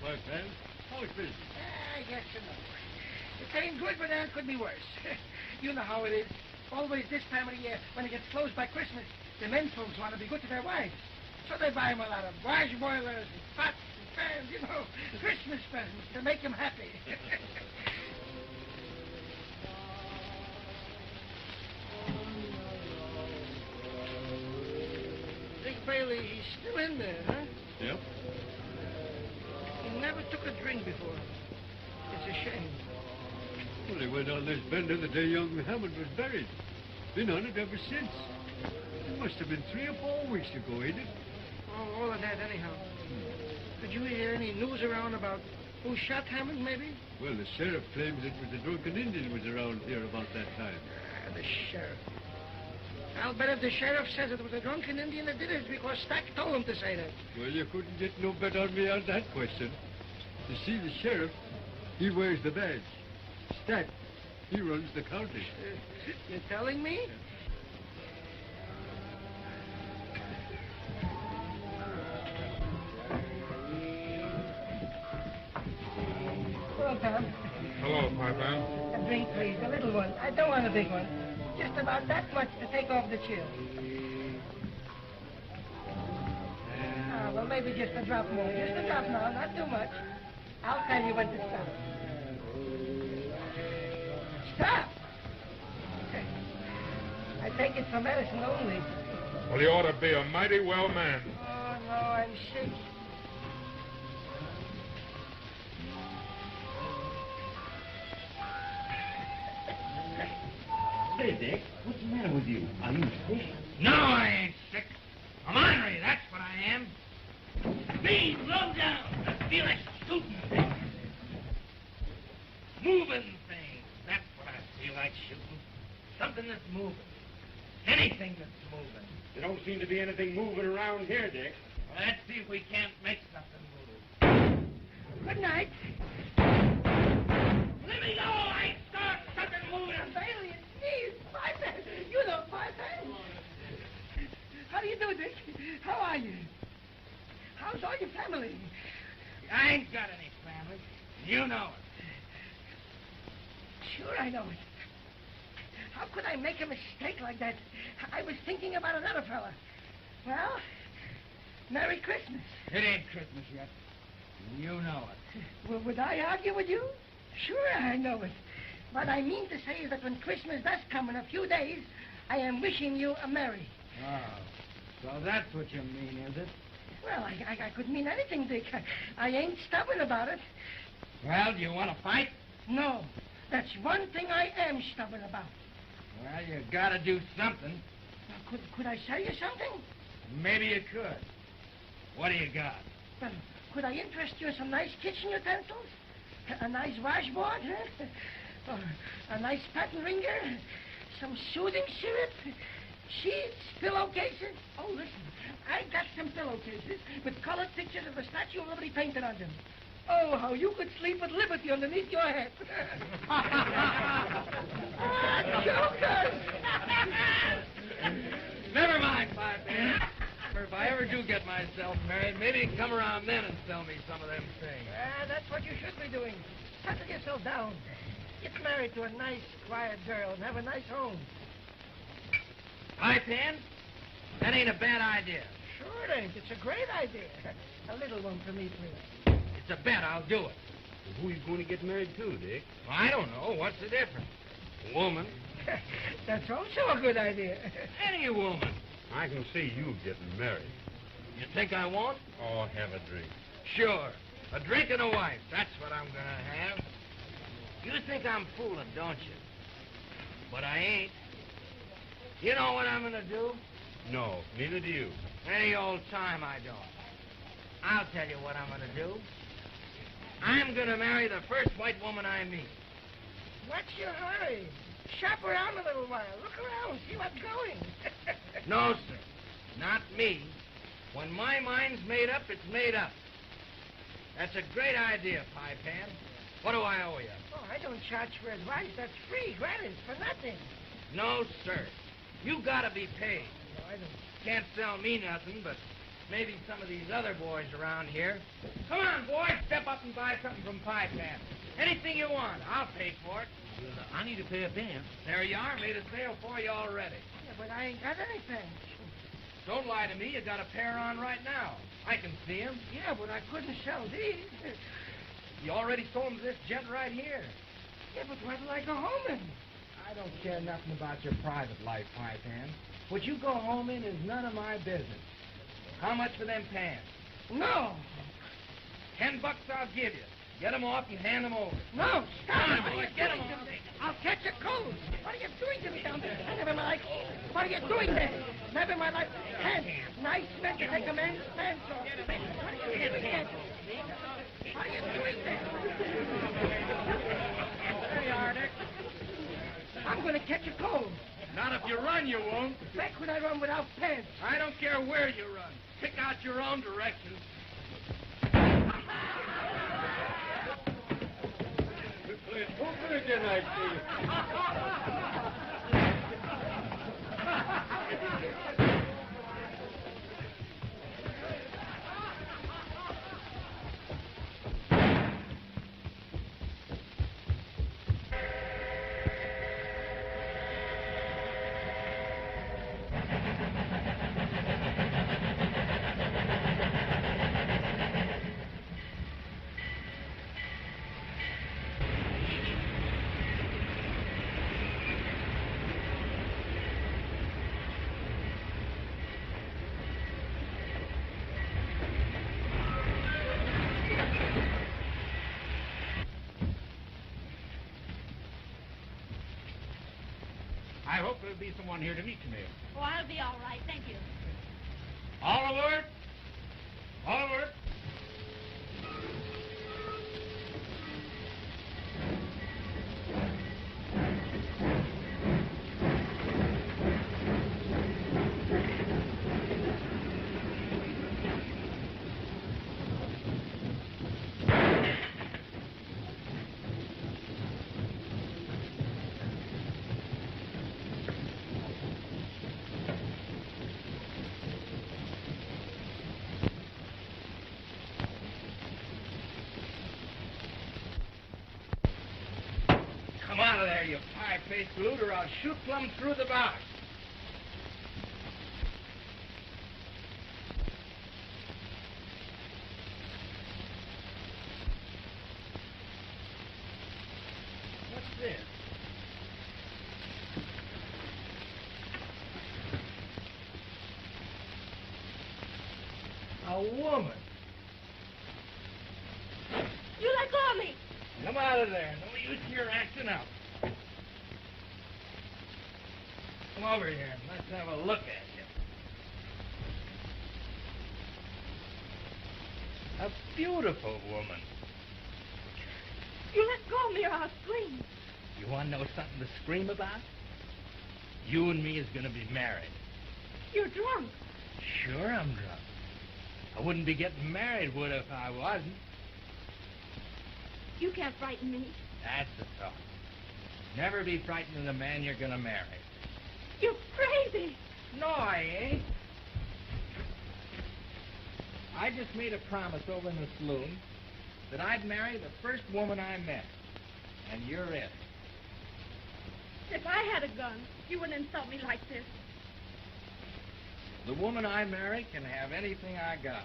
my friend. How's business? I guess so. It ain't good, but it could be worse. You know how it is. Always this time of the year, when it gets close by Christmas, the men folks want to be good to their wives. So they buy them a lot of wash boilers and pots and pans, you know, Christmas presents to make them happy. Big Bailey, he's still in there, huh? Yep. He never took a drink before. It's a shame. Well, he went on this bender the day young Hammond was buried. Been on it ever since. It must have been 3 or 4 weeks ago, ain't it? Oh, all of that anyhow. Did you hear any news around about who shot Hammond, maybe? Well, the sheriff claims it was a drunken Indian was around here about that time. The sheriff. I'll bet if the sheriff says it was a drunken Indian that did it, it's because Stack told him to say that. Well, you couldn't get no better on me on that question. You see, the sheriff, he wears the badge. Stack, he runs the county. You're telling me? Hello, Tom. Hello, Piper. A drink, please. A little one. I don't want a big one. Just about that much to take off the chill. Well, maybe just a drop more. Just a drop now, not too much. I'll tell you when to stop. Stop! I take it for medicine only. Well, you ought to be a mighty well man. Oh, no, I'm sick. Hey, Dick, what's the matter with you? Are you sick? No, I ain't sick. I'm ornery, that's what I am. Me, low down. I feel like shooting things. Moving things. That's what I feel like shooting. Something that's moving. Anything that's moving. There don't seem to be anything moving around here, Dick. Well, let's see if we can't make something move. Good night. Let me go! I start something moving. Bailey, it's me. It's Piper. You know Piper. How do you do, Dick? How are you? How's all your family? I ain't got any family. You know it. Sure, I know it. How could I make a mistake like that? I was thinking about another fella. Well, Merry Christmas. It ain't Christmas yet. You know it. Well, would I argue with you? Sure, I know it. What I mean to say is that when Christmas does come in a few days, I am wishing you a merry. Oh, so that's what you mean, is it? Well, I could mean anything, Dick. I ain't stubborn about it. Well, do you want to fight? No, that's one thing I am stubborn about. Well, you gotta do something. Now, could I sell you something? Maybe you could. What do you got? Well, could I interest you in some nice kitchen utensils? A nice washboard, huh? Or a nice patent ringer? Some soothing syrup? Sheets? Pillowcases? Oh, listen, I got some pillowcases with colored pictures of the Statue of Liberty painted on them. Oh, how you could sleep with liberty underneath your head. Jokers! Never mind, Piper. If I ever do get myself married, maybe you can come around then and sell me some of them things. That's what you should be doing. Settle yourself down. Get married to a nice, quiet girl and have a nice home. Pipe hand? That ain't a bad idea. Sure it ain't. It's a great idea. A little one for me, please. It's a bet. I'll do it. Well, who are you going to get married to, Dick? Well, I don't know. What's the difference? A woman. That's also a good idea. Any woman. I can see you getting married. You think I won't? Oh, have a drink. Sure. A drink and a wife. That's what I'm gonna have. You think I'm fooling, don't you? But I ain't. You know what I'm gonna do? No, neither do you. Any old time I don't. I'll tell you what I'm gonna do. I'm gonna marry the first white woman I meet. What's your hurry? Shop around a little while. Look around. See what's going. No, sir. Not me. When my mind's made up, it's made up. That's a great idea, Pie Pan. What do I owe you? Oh, I don't charge for advice. That's free, gratis, for nothing. No, sir. You gotta be paid. No, I don't. Can't sell me nothing, but maybe some of these other boys around here. Come on, boys, step up and buy something from Pie Pan. Anything you want, I'll pay for it. I need to pay a dance. There you are, made a sale for you already. Yeah, but I ain't got anything. Don't lie to me, you got a pair on right now. I can see 'em. Yeah, but I couldn't sell these. You already sold 'em to this gent right here. Yeah, but what'll I go home in? I don't care nothing about your private life, Pie Pan. What you go home in is none of my business. How much for them pants? No. $10 I'll give you. Get 'em off and hand 'em over. No, stop. Come on, boy, get 'em off. I'll catch a cold. What are you doing to me down there? Never my life. What are you doing there? Never my life. Hands. Nice men to take a man's pants off. What are you doing there? What are you doing there? There you are, Dick. I'm going to catch a cold. Not if you run, you won't. Where could I run without pants? I don't care where you run. Pick out your own direction. You're playing poker again, I see. I hope there'll be someone here to meet you, Mayor. Oh, I'll be all right, thank you. Oliver! Oliver! Come out of there, you pie-faced loot, or I'll shoot plumb through the box. What's this? A woman. You let go of me. Come out of there. No use here acting up. Come over here and let's have a look at you. A beautiful woman. You let go of me or I'll scream. You want to know something to scream about? You and me is going to be married. You're drunk. Sure I'm drunk. I wouldn't be getting married, would I, if I wasn't? You can't frighten me. That's the talk. Never be frightened of the man you're going to marry. You're crazy. No, I ain't. I just made a promise over in the saloon that I'd marry the first woman I met. And you're it. If I had a gun, you wouldn't insult me like this. The woman I marry can have anything I got.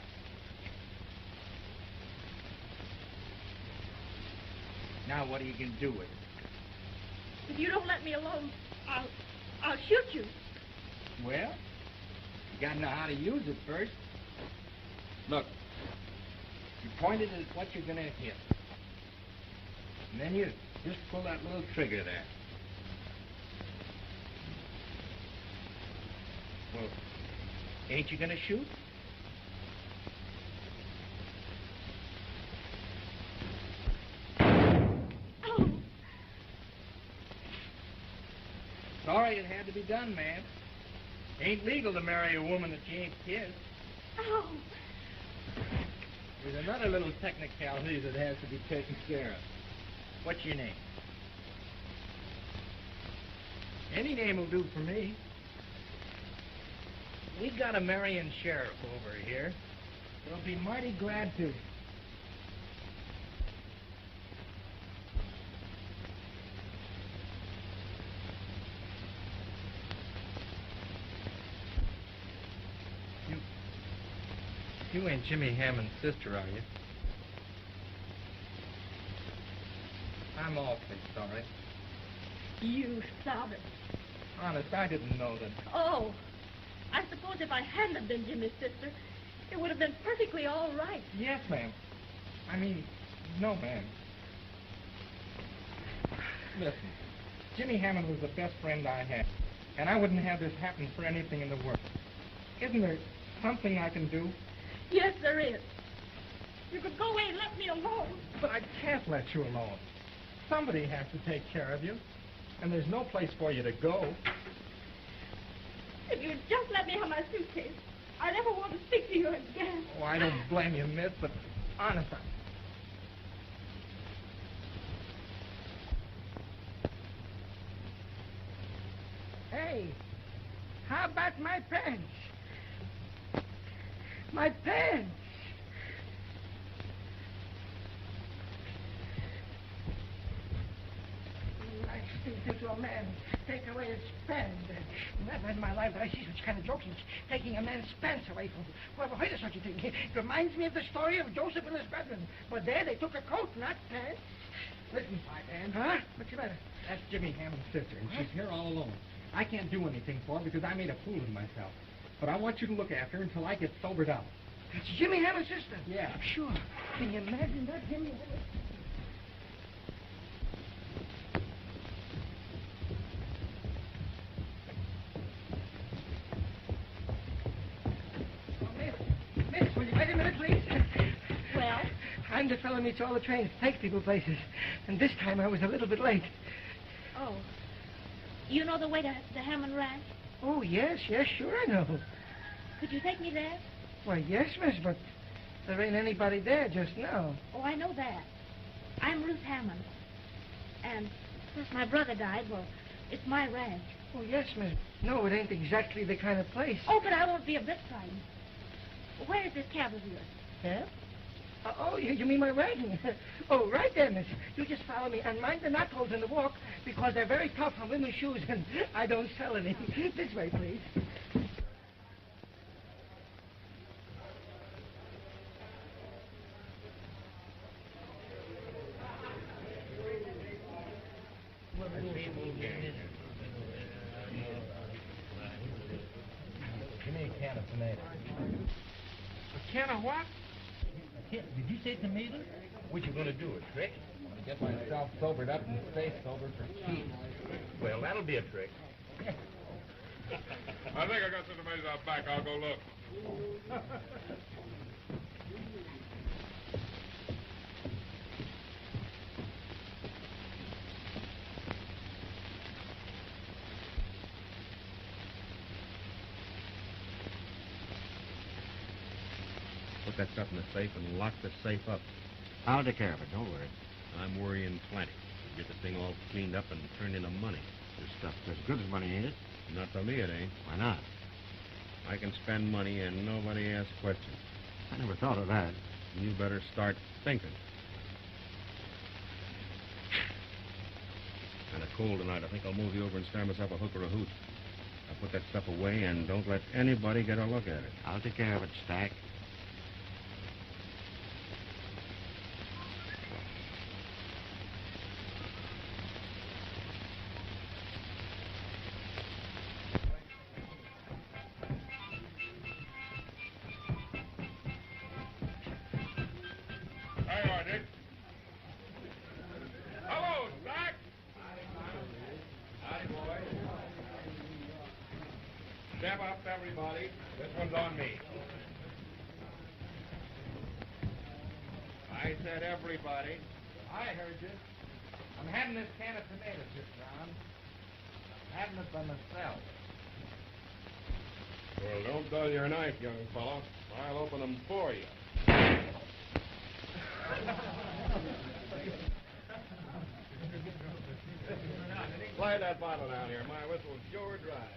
Now, what are you going to do with it? If you don't let me alone, I'll shoot you. Well, you got to know how to use it first. Look, you point it at what you're going to hit. And then you just pull that little trigger there. Well, ain't you going to shoot? Oh, Sorry it had to be done, man. Ain't legal to marry a woman that you ain't kissed. oh. There's another little technicality that has to be taken care of. What's your name? Any name will do for me. We got a Marion sheriff over here. They'll be mighty glad to. You ain't Jimmy Hammond's sister, are you? I'm awfully sorry. You Slavens. Honest, I didn't know that. Oh, I suppose if I hadn't have been Jimmy's sister, it would have been perfectly all right. Yes, ma'am. I mean, no, ma'am. Listen, Jimmy Hammond was the best friend I had, and I wouldn't have this happen for anything in the world. Isn't there something I can do? Yes, there is. You could go away and let me alone. But I can't let you alone. Somebody has to take care of you, and there's no place for you to go. If you'd just let me have my suitcase, I never want to speak to you again. Oh, I don't blame you, miss, but honest, Hey, how about my pants? My pants! Nice thing to do to a man. Take away his pants. Never in my life did I see such kind of jokes as taking a man's pants away from him. Whoever heard of such a thing? It reminds me of the story of Joseph and his brethren. But there they took a coat, not pants. listen, Pipe, Huh? What's the matter? that's Jimmy Hammond's sister, and she's here all alone. I can't do anything for her because I made a fool of myself. But I want you to look after her until I get sobered up. That's Jimmy Hammond's sister. Yeah. Sure. Can you imagine that, Jimmy Hammond? Miss, will you wait a minute, please? Well? I'm the fellow who meets all the trains to take people places. And this time I was a little bit late. Oh. You know the way to the Hammond Ranch? Oh, yes, sure I know. Could you take me there? Why, yes, miss, but there ain't anybody there just now. Oh, I know that. I'm Ruth Hammond. And since my brother died, well, it's my ranch. Oh, yes, miss. No, it ain't exactly the kind of place. Oh, but I won't be a bit frightened. Where is this cab of yours? Yeah? You mean my wagon? Oh, right there, miss. You just follow me and mind the knot holes in the walk because they're very tough on women's shoes and I don't sell any. This way, please. Give me a can of tomatoes. A can of what? Did you say tomatoes? What you gonna do, a trick? I want to get myself sobered up and stay sober for keeps. Well, that'll be a trick. I think I got some tomatoes out back. I'll go look. Put that stuff in the safe and lock the safe up. I'll take care of it. Don't worry. I'm worrying plenty. Get the thing all cleaned up and turned into money. This stuff's as good as money, ain't it? Not for me, it ain't. Why not? I can spend money and nobody asks questions. I never thought of that. You better start thinking. Kind of cold tonight. I think I'll move you over and stand myself a hook or a hoot. I'll put that stuff away and don't let anybody get a look at it. I'll take care of it, Stack. There you are, Dick. Hello, Stack. Howdy, boy. Step up, everybody. This one's on me. I said everybody. I heard you. I'm having this can of tomatoes, Mr. John. I'm having it by myself. Well, don't dull your knife, young fellow. I'll open them for you. Slide that bottle down here. My whistle's sure dry.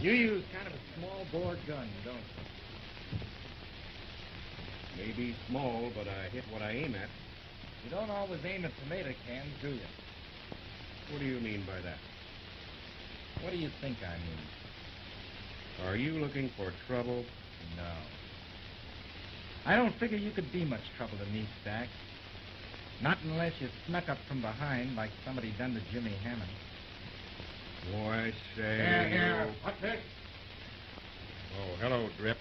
You use kind of a small bore gun, don't you? Maybe small, but I hit what I aim at. You don't always aim at tomato cans, do you? What do you mean by that? What do you think I mean? Are you looking for trouble? No. I don't figure you could be much trouble to me, Stack. Not unless you snuck up from behind like somebody done to Jimmy Hammond. Oh, I say... Here. What's this? Oh, hello, Drip.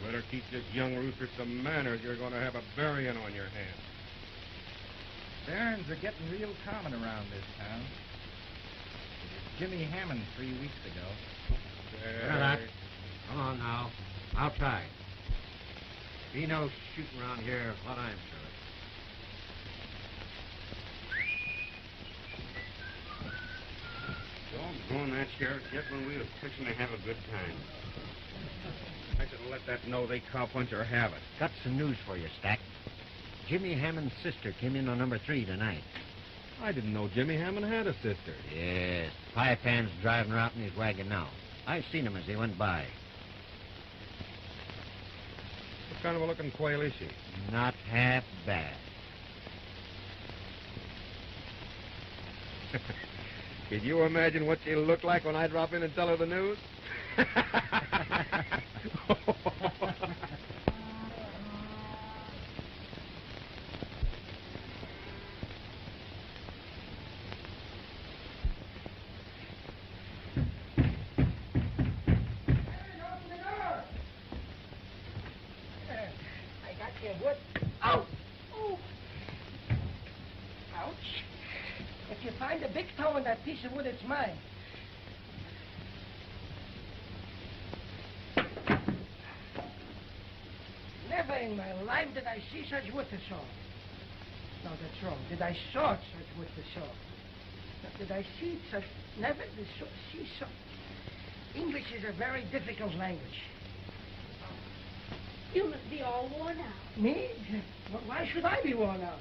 Better teach this young rooster some manners. You're going to have a burying on your hands. Barons are getting real common around this town. It was Jimmy Hammond 3 weeks ago. McNutt, come on now. I'll try. Be no shooting around here what I'm sure. Doggone that sheriff just when we was fixing to have a good time. I should have let that know-they cowpuncher have it. Got some news for you, Stack. Jimmy Hammond's sister came in on number 3 tonight. I didn't know Jimmy Hammond had a sister. Yes, Pie Pan's driving her out in his wagon now. I seen him as he went by. What kind of a looking quail is she? Not half bad. Can you imagine what she'll look like when I drop in and tell her the news? Ouch! Oh. Ouch. If you find a big toe in that piece of wood, it's mine. Never in my life did I see such wood to saw. No, that's wrong. Did I saw such wood to saw? No, did I see such... Never did see so... English is a very difficult language. You must be all worn out. Me? Why should I be worn out?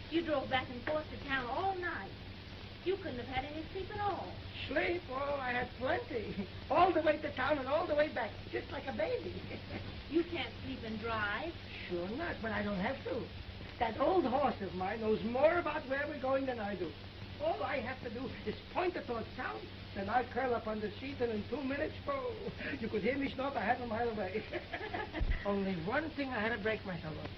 You drove back and forth to town all night. You couldn't have had any sleep at all. Sleep? Oh, I had plenty. All the way to town and all the way back, just like a baby. You can't sleep and drive. Sure not, but I don't have to. That old horse of mine knows more about where we're going than I do. All I have to do is point it towards town, then I'll curl up on the seat, and in 2 minutes, oh, you could hear me snort a half a mile away. Only one thing I had to break myself of.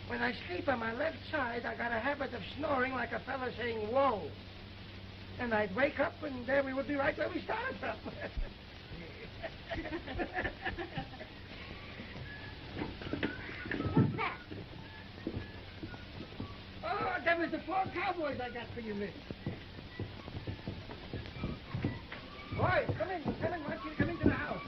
When I sleep on my left side, I got a habit of snoring like a fella saying, whoa. And I'd wake up, and there we would be right where we started from. What's that? Oh, that was the 4 cowboys I got for you, miss. Boys, come in. Tell them want you to come into the house.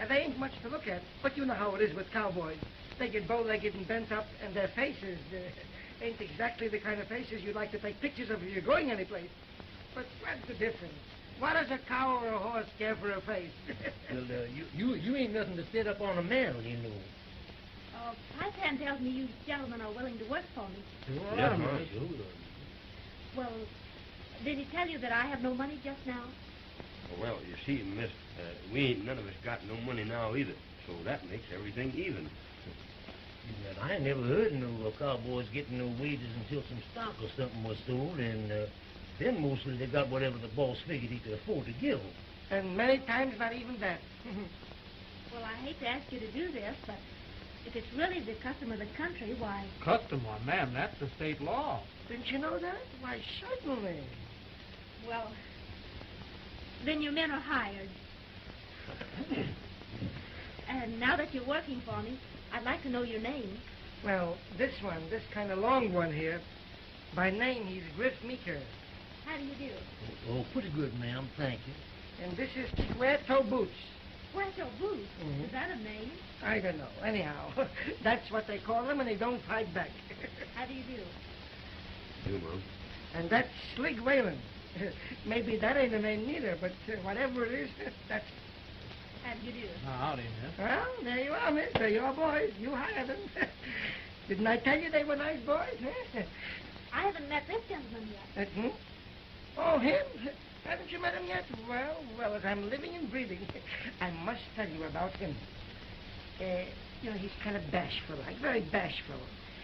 They ain't much to look at, but you know how it is with cowboys. They get bow-legged and bent up, and their faces ain't exactly the kind of faces you'd like to take pictures of if you're going anyplace. But what's the difference? What does a cow or a horse care for a face? Well, you ain't nothing to sit up on a man, you know. Pie tells me you gentlemen are willing to work for me. Yeah, Well, did he tell you that I have no money just now? Well, you see, miss, we ain't none of us got no money now either, so that makes everything even. Well, I ain't never heard of no cowboys getting no wages until some stock or something was sold, and then mostly they got whatever the boss figured he could afford to give them. And many times not even that. Well, I hate to ask you to do this, but if it's really the custom of the country, why... Custom? Why, ma'am, that's the state law. Didn't you know that? Why, certainly. Well, then your men are hired. And now that you're working for me, I'd like to know your name. Well, this kind of long one here, by name, he's Griff Meeker. How do you do? Oh, pretty good, ma'am, thank you. And this is Square-Toe Boots. Puerto Boots? Mhm. Is that a name? I don't know. Anyhow, that's what they call them, and they don't fight back. How do you do? You, Mom. And that's Slig Whalen. Maybe that ain't a name neither, but whatever it is, that's... How do you do? Howdy, miss. Well, there you are, miss. They're your boys. You hired them. Didn't I tell you they were nice boys? I haven't met this gentleman yet. Oh, him? Haven't you met him yet? Well, as I'm living and breathing, I must tell you about him. He's kind of bashful, like, very bashful.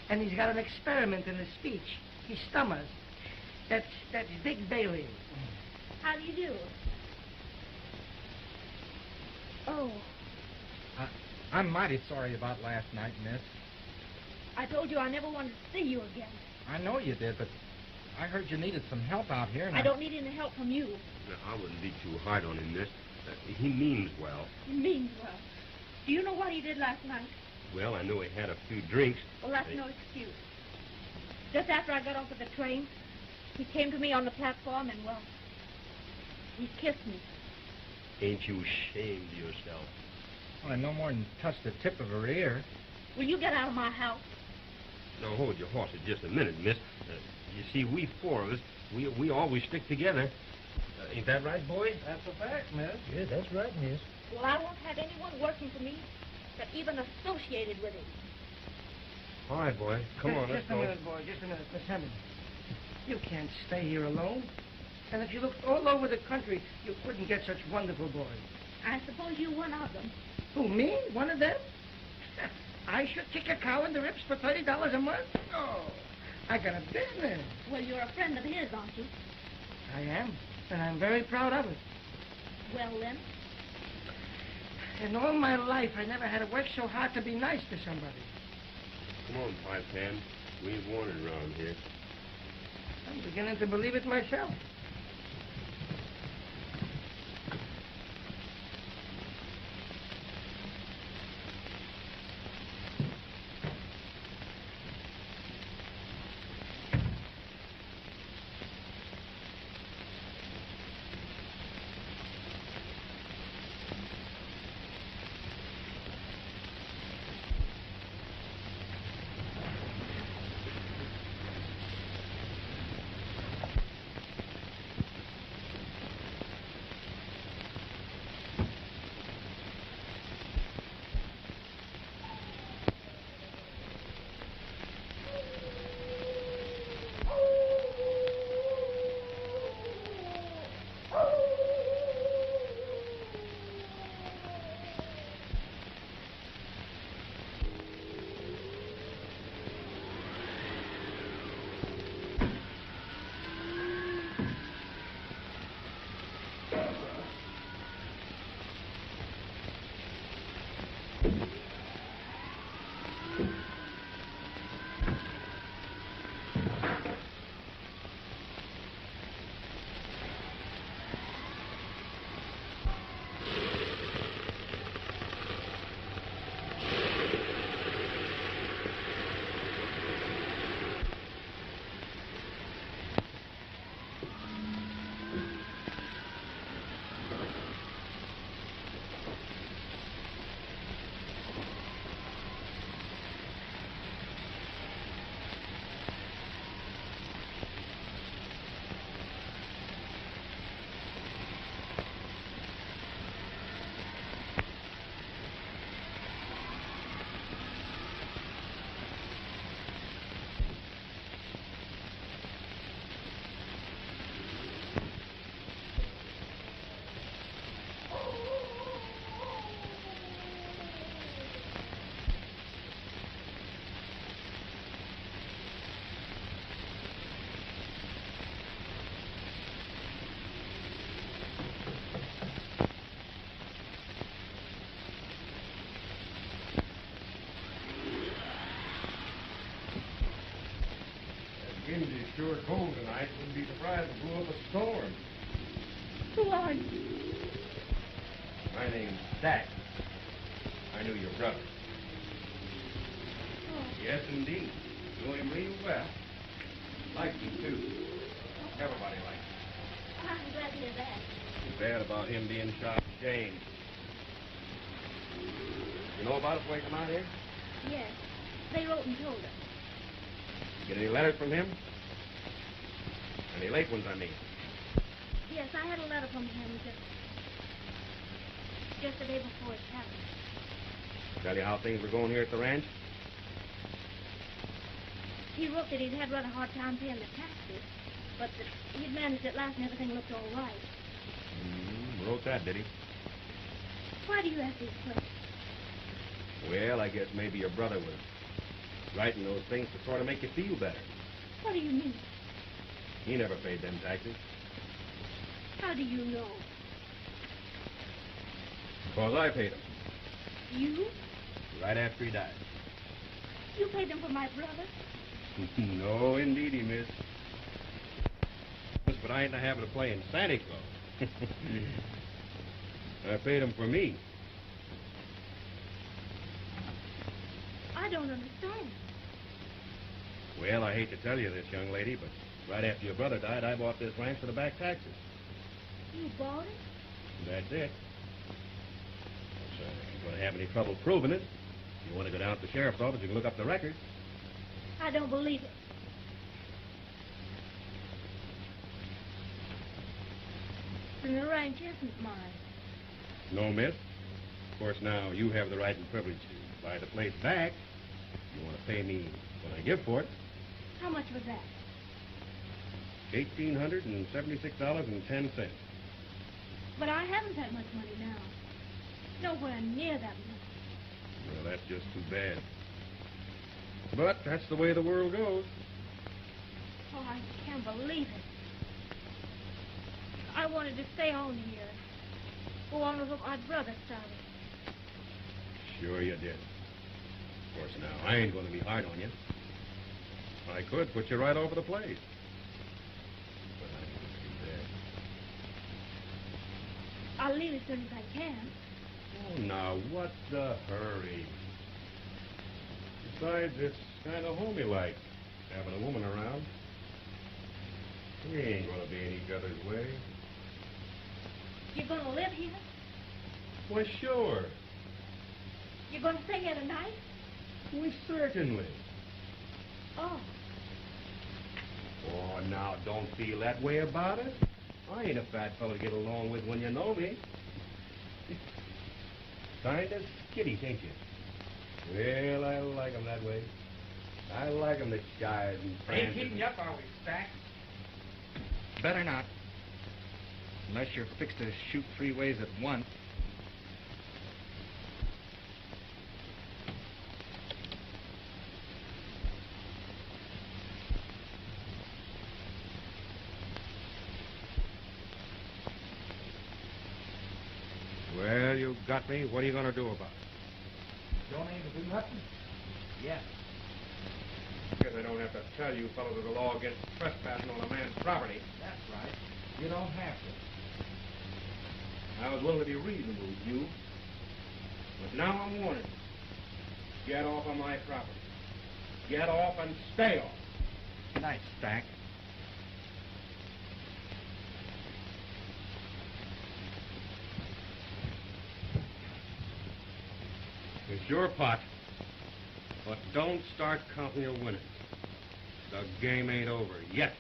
And he's got an experiment in his speech. He stammers. That's Dick Bailey. How do you do? Oh, I'm mighty sorry about last night, miss. I told you I never wanted to see you again. I know you did, but I heard you needed some help out here. And I don't need any help from you. Now, I wouldn't be too hard on him, miss. He means well. He means well. Do you know what he did last night? Well, I know he had a few drinks. Well, that's no excuse. Just after I got off of the train, he came to me on the platform and, well, he kissed me. Ain't you ashamed of yourself? Well, I no more than touched the tip of her ear. Will you get out of my house? Now, hold your horses just a minute, miss. You see, we four of us, we always stick together. Ain't that right, boys? That's a fact, miss. Yeah, that's right, miss. Well, I won't have anyone working for me that even associated with him. All right, boy. Come on, let's Just go. a minute, boy. Just a minute. Miss Hammond, you can't stay here alone. And if you looked all over the country, you couldn't get such wonderful boys. I suppose you're one of them. Who, me? One of them? I should kick a cow in the ribs for $30 a month? No. I got a business. Well, you're a friend of his, aren't you? I am, and I'm very proud of it. Well, then, In all my life, I never had to work so hard to be nice to somebody. Come on, Pipe Pan. We ain't wanted around here. I'm beginning to believe it myself. Windy is sure cold tonight. Wouldn't be surprised if it blew up a storm. who are you? My name's Dak. I knew your brother. Oh, Yes, indeed. Knew him real well. Liked him, too. Everybody liked him. I'm glad to hear that. Too bad about him being shot. Shame. You know about it before you come out here? Yes, they wrote and told us. Get any letters from him? Any late ones, I mean. Yes, I had a letter from him just the day before it happened. Tell you how things were going here at the ranch? He wrote that he'd had rather hard time paying the taxes, but that he'd managed at last and everything looked all right. Wrote that, did he? Why do you ask these questions? Well, I guess maybe your brother was writing those things to sort of make you feel better. What do you mean? He never paid them taxes. How do you know? Because I paid them. You? Right after he died. You paid them for my brother? No, indeedy, miss. But I ain't in the habit of playing Santa Claus. I paid him for me. I don't understand. Well, I hate to tell you this, young lady, but right after your brother died, I bought this ranch for the back taxes. You bought it? That's it. So I ain't going to have any trouble proving it. If you want to go down to the sheriff's office, you can look up the records. I don't believe it. Then the ranch isn't mine. No, miss. Of course, now you have the right and privilege to buy the place back. You want to pay me what I give for it. How much was that? $1,876.10. But I haven't that much money now. Nowhere near that much. Well, that's just too bad. But that's the way the world goes. Oh, I can't believe it. I wanted to stay on here. Go on with what my brother started. Sure you did. Of course, now, I ain't going to be hard on you. I could put you right over the place. But I ain't going to do that. I'll leave as soon as I can. Oh, now, what's the hurry? Besides, it's kind of homey-like, having a woman around. We ain't going to be in each other's way. You're going to live here? Why, sure. You're going to stay here tonight? Why, certainly. Oh. Oh, now, don't feel that way about it. I ain't a fat fellow to get along with when you know me. Kind of skittish, ain't you? Well, I like 'em that way. I like 'em that shy and Ain't frantic. heating you up, are we, Stack? Better not. Unless you're fixed to shoot 3 ways at once. Well, you got me. What are you going to do about it? Don't aim to do nothing. Yes. Guess I don't have to tell you fellows of the law against trespassing on a man's property. That's right. You don't have to. I was willing to be reasonable with you. But now I'm warning you. Get off of my property. Get off and stay off. Good night, Stack. It's your pot. But don't start counting your winnings. The game ain't over yet.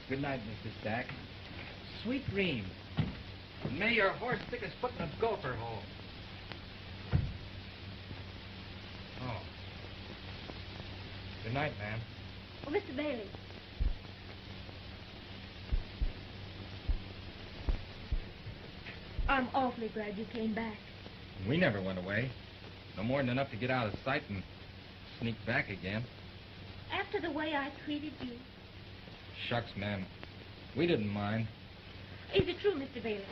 Good night, Mr. Stack. Sweet dreams. And may your horse stick his foot in a gopher hole. Oh. Good night, ma'am. Oh, Mr. Bailey. I'm awfully glad you came back. We never went away. No more than enough to get out of sight and sneak back again. After the way I treated you. Shucks, ma'am. We didn't mind. Is it true, Mr. Bailey?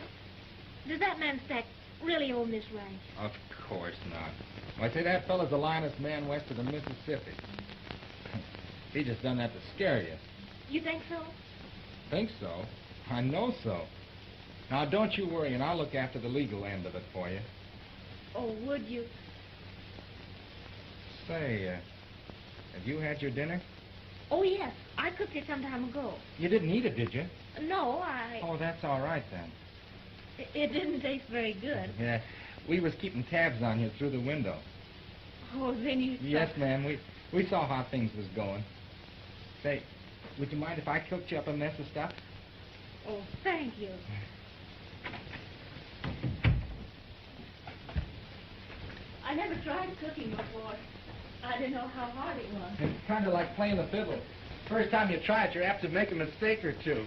Does that man Stack really own this ranch? Of course not. Why, say, that fella's the linest man west of the Mississippi. He just done that to scare you. You think so? Think so? I know so. Now, don't you worry, and I'll look after the legal end of it for you. Oh, would you? Say, have you had your dinner? Oh, yes. I cooked it some time ago. You didn't eat it, did you? No, I... Oh, that's all right, then. It didn't taste very good. Yeah, we was keeping tabs on you through the window. Oh, then you... Yes, ma'am, we saw how things was going. Say, would you mind if I cooked you up a mess of stuff? Oh, thank you. I never tried cooking before. I didn't know how hard it was. It's kind of like playing the fiddle. First time you try it, you're apt to make a mistake or two.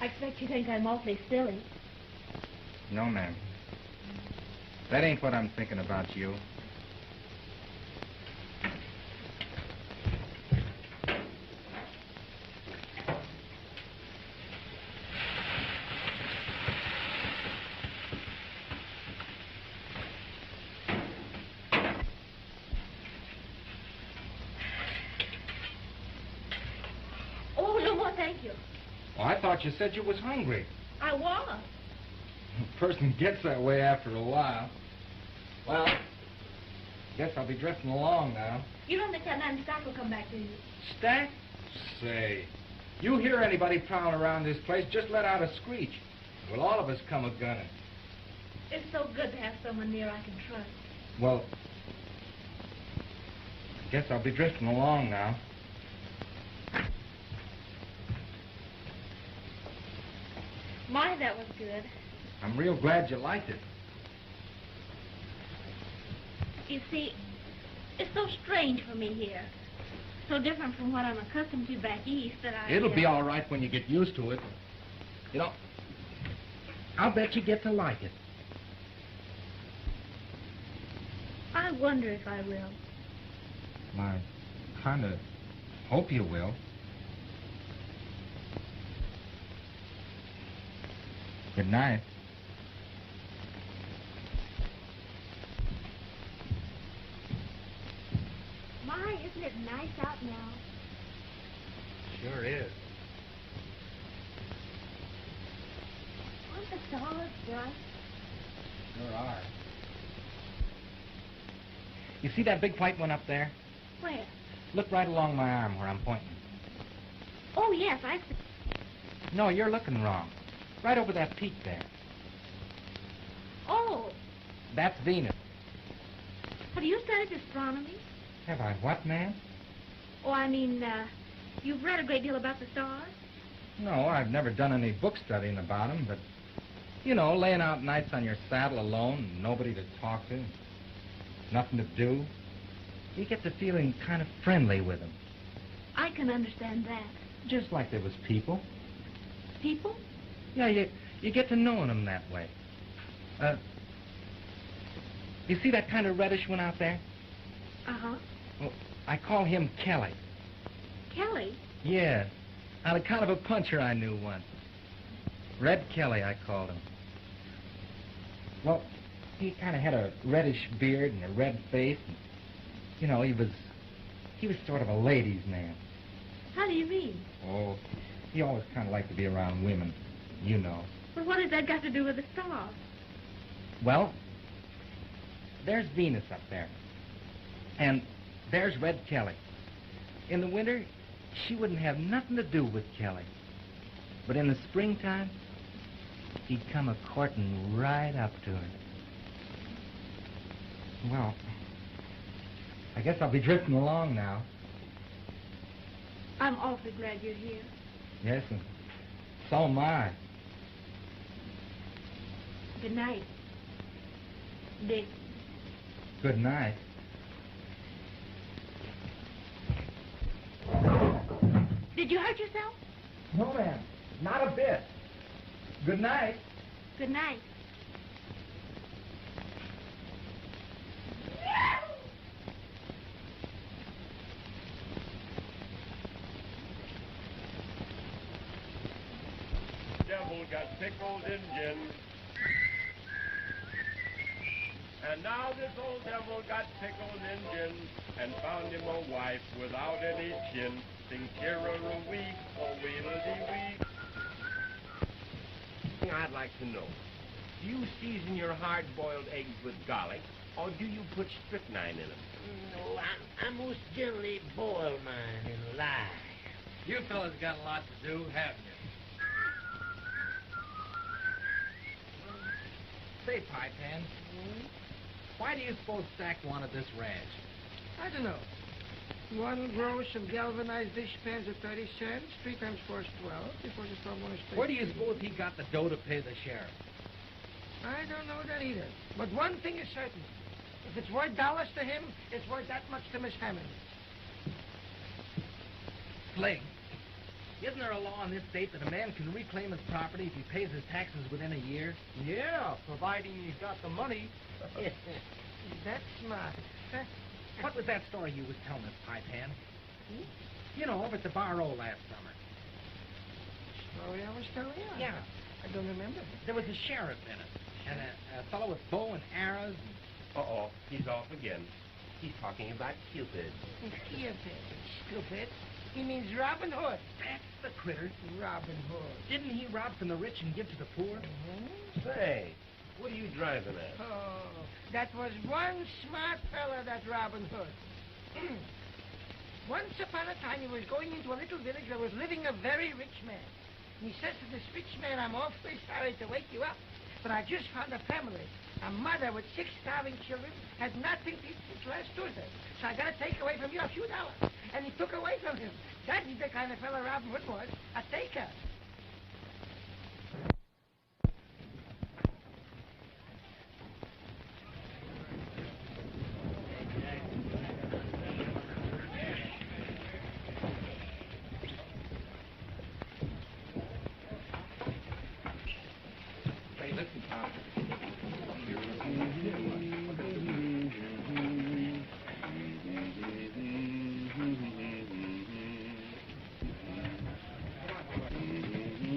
I expect you think I'm awfully silly. No, ma'am. That ain't what I'm thinking about you. Oh, no more, thank you. Oh, I thought you said you was hungry. I was. A person gets that way after a while. Well, guess I'll be drifting along now. You don't think that man Stack will come back, do you? Stack? Say, you hear anybody prowling around this place, just let out a screech. We'll all of us come a-gunning. It's so good to have someone near I can trust. Well, guess I'll be drifting along now. My, that was good. I'm real glad you liked it. You see, it's so strange for me here. So different from what I'm accustomed to back east that I... It'll be all right when you get used to it. You know, I'll bet you get to like it. I wonder if I will. I kind of hope you will. Good night. My, isn't it nice out now? Sure is. Aren't the stars bright? Sure are. You see that big white one up there? Where? Look right along my arm where I'm pointing. Oh, yes, I see. No, you're looking wrong. Right over that peak there. Oh, That's Venus. have you studied astronomy? Have I what, ma'am? Oh, I mean, you've read a great deal about the stars? No, I've never done any book studying about them, but, you know, laying out nights on your saddle alone, nobody to talk to, nothing to do, you get to feeling kind of friendly with them. I can understand that. Just like there was people. People? Yeah, you get to knowing them that way. You see that kind of reddish one out there? Uh-huh. Well, I call him Kelly. Kelly? Yeah, on account of a puncher I knew once. Red Kelly, I called him. Well, he kind of had a reddish beard and a red face. And, you know, he was sort of a ladies' man. How do you mean? Oh, he always kind of liked to be around women, you know. Well, what has that got to do with the stars? Well, there's Venus up there. And there's Red Kelly. In the winter, she wouldn't have nothing to do with Kelly. But in the springtime, he'd come a-courting right up to her. Well, I guess I'll be drifting along now. I'm awfully glad you're here. Yes, and so am I. Good night, Dick. Good night. Did you hurt yourself? No, ma'am. Not a bit. Good night. Good night. Devil got pickled Injun. And now this old devil got pickled Injun and found him a wife without any chin. Sing cheer-a-wee, oh wheedle-dee-wee. Thing I'd like to know, do you season your hard-boiled eggs with garlic, or do you put strychnine in them? No, I most generally boil mine in lye. You fellas got a lot to do, haven't you? Say, Pipe Hand, why do you suppose Stack wanted this ranch? I don't know. One grow some galvanized dishpans at 30 cents, 3 times 4 is 12, before the storm on his Where do you suppose he got the dough to pay the sheriff? I don't know that either. But one thing is certain. If it's worth dollars to him, it's worth that much to Miss Hammond. Fling. Isn't there a law in this state that a man can reclaim his property if he pays his taxes within a year? Yeah, providing he's got the money. That's smart. What was that story you was telling us, Pipe Hand? You know, over at the bar last summer. Story I was telling you? Yeah. I don't remember. There was a sheriff in it, and a fellow with bow and arrows. Uh-oh, he's off again. He's talking about Cupid. Cupid, stupid. He means Robin Hood. That's the critter. Robin Hood. Didn't he rob from the rich and give to the poor? Say, what are you driving at? Oh, that was one smart fella, that Robin Hood. Once upon a time, he was going into a little village where was living a very rich man. And he says to this rich man, I'm awfully sorry to wake you up, but I just found a family. A mother with 6 starving children had nothing to eat since last Tuesday. So I got to take away from you a few dollars. And he took away from him. That's the kind of fella Robin Hood was, a taker. Hey, listen, Tom.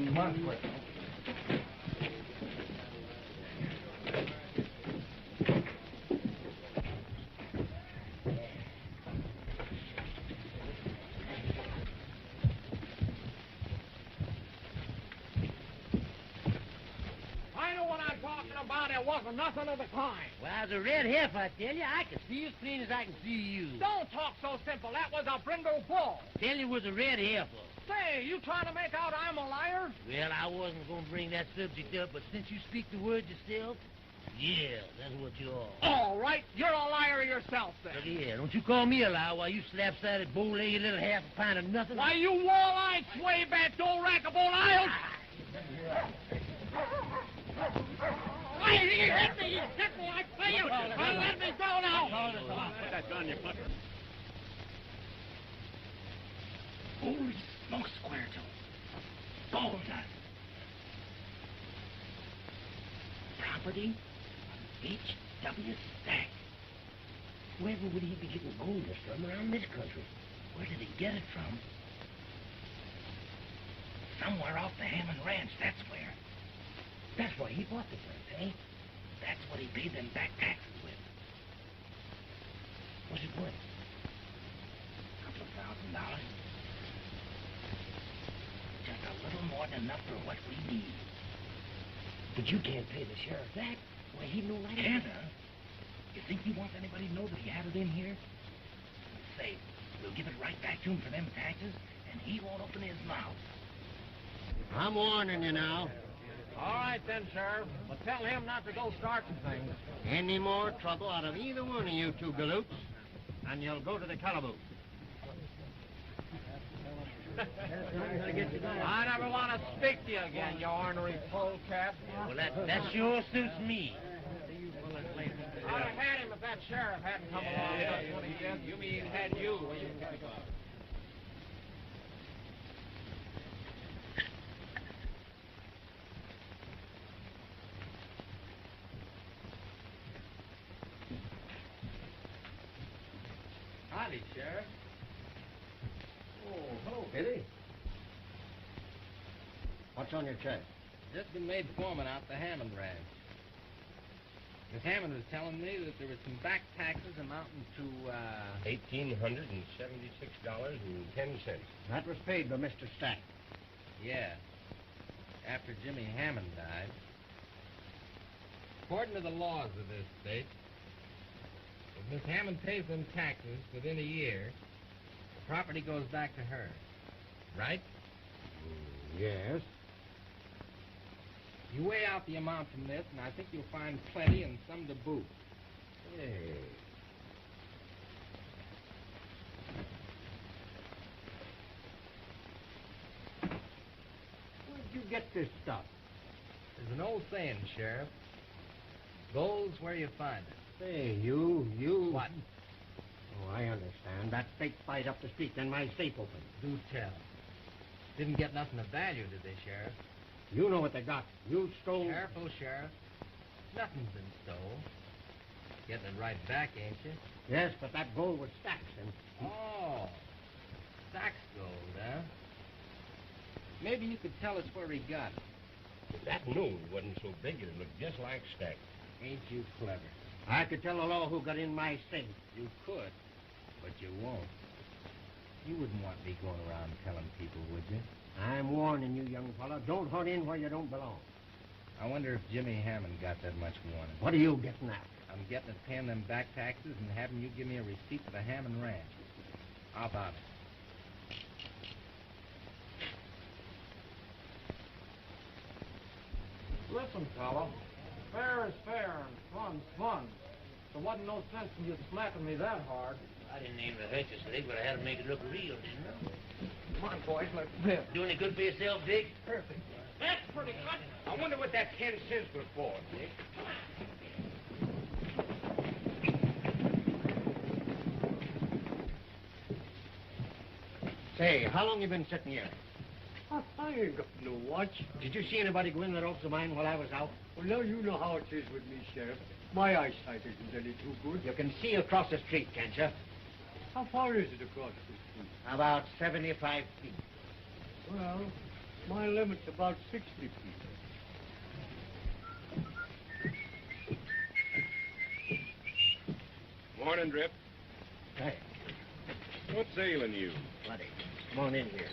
Come on, quick. I know what I'm talking about. It wasn't nothing of the kind. Well, I was a red heifer, I tell you. I can see as clean as I can see you. Don't talk so simple. That was a brindle bull. Tell you it was a red heifer. Say, you trying to make out I'm a liar? Well, I wasn't going to bring that subject up, but since you speak the word yourself, yeah, that's what you are. All right, you're a liar yourself, then. Look here, don't you call me a liar while you slap-sided, bow-legged little half a pint of nothing. Why, you wall-eyed, sway-back, dough-rackable Isles! Why, he hit me! He hit me! I tell you! Let me go now! Put that gun in your pocket. Holy smokes, Squirtle. Gold dust. Property, H.W. Stack. Wherever would he be getting gold dust from around this country? Where did he get it from? Somewhere off the Hammond Ranch, that's where. That's why he bought the place, eh? That's what he paid them back taxes with. What's it worth? $2,000. Just a little more than enough for what we need. But you can't pay the sheriff that. Why, he know that. Can't, huh? You think he wants anybody to know that he had it in here? Say, we'll give it right back to him for them taxes, and he won't open his mouth. I'm warning you now. All right, then, Sheriff. But tell him not to go starting things. Any more trouble out of either one of you two galoots, and you'll go to the calaboose. I never want to speak to you again, you ornery polecat. Well, that sure suits me. I'd have had him if that sheriff hadn't come along just when he did. You mean had you? Howdy, Sheriff. Oh, hello, Billy. What's on your check? Just been made foreman out the Hammond Ranch. Miss Hammond was telling me that there was some back taxes amounting to, $1,876.10. That was paid by Mr. Stack. yeah, after Jimmy Hammond died. According to the laws of this state, if Miss Hammond pays them taxes within a year, the property goes back to her. Right? Yes. You weigh out the amount from this, and I think you'll find plenty and some to boot. Hey. Where'd you get this stuff? There's an old saying, Sheriff. Gold's where you find it. Say, you... What? Oh, I understand. That fake fight up the street, then my safe open. Do tell. Didn't get nothing of value, did they, Sheriff? You know what they got. You stole... Careful, Sheriff. Nothing's been stole. Getting it right back, ain't you? Yes, but that gold was stacks, and... Oh. Stack's gold, huh? Maybe you could tell us where he got it. If that moon wasn't so big, it'd look just like Stack. Ain't you clever? I could tell the law who got in my safe. You could, but you won't. You wouldn't want me going around telling people, would you? I'm warning you, young fella. Don't hunt in where you don't belong. I wonder if Jimmy Hammond got that much warning. What are you getting at? I'm getting at paying them back taxes and having you give me a receipt for the Hammond Ranch. How about it? Listen, fella. Fair is fair and fun's fun. There wasn't no sense in you smacking me that hard. I didn't aim to hurt you, Slick, but I had to make it look real, didn't I? Come on, boys, let's live. Do any good for yourself, Dick? Perfect. That's pretty good. I wonder what that 10 cents was for, Dick. Say, how long you been sitting here? I ain't got no watch. Did you see anybody go in that office of mine while I was out? Well, now you know how it is with me, Sheriff. My eyesight isn't any too good. You can see across the street, can't you? How far is it across the street? About 75 feet. Well, my limit's about 60 feet. Morning, Drip. Hey, What's ailing you? buddy, come on in here.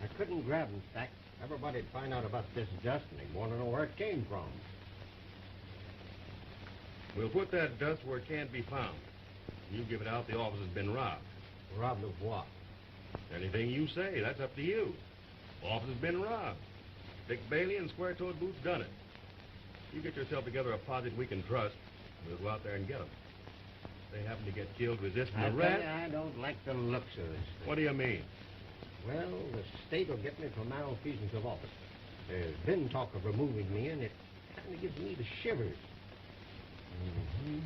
I couldn't grab him, Stack. Everybody'd find out about this dust, and they'd want to know where it came from. We'll put that dust where it can't be found. You give it out, the office has been robbed. Robbed of what? Anything you say, that's up to you. Office has been robbed. Dick Bailey and Square-Toed Boots done it. You get yourself together a posse we can trust, we'll go out there and get them. If they happen to get killed resisting I arrest... I don't like the looks of this. What do you mean? Well, the state will get me for malfeasance of office. There's been talk of removing me, and it kind of gives me the shivers. Mm-hmm.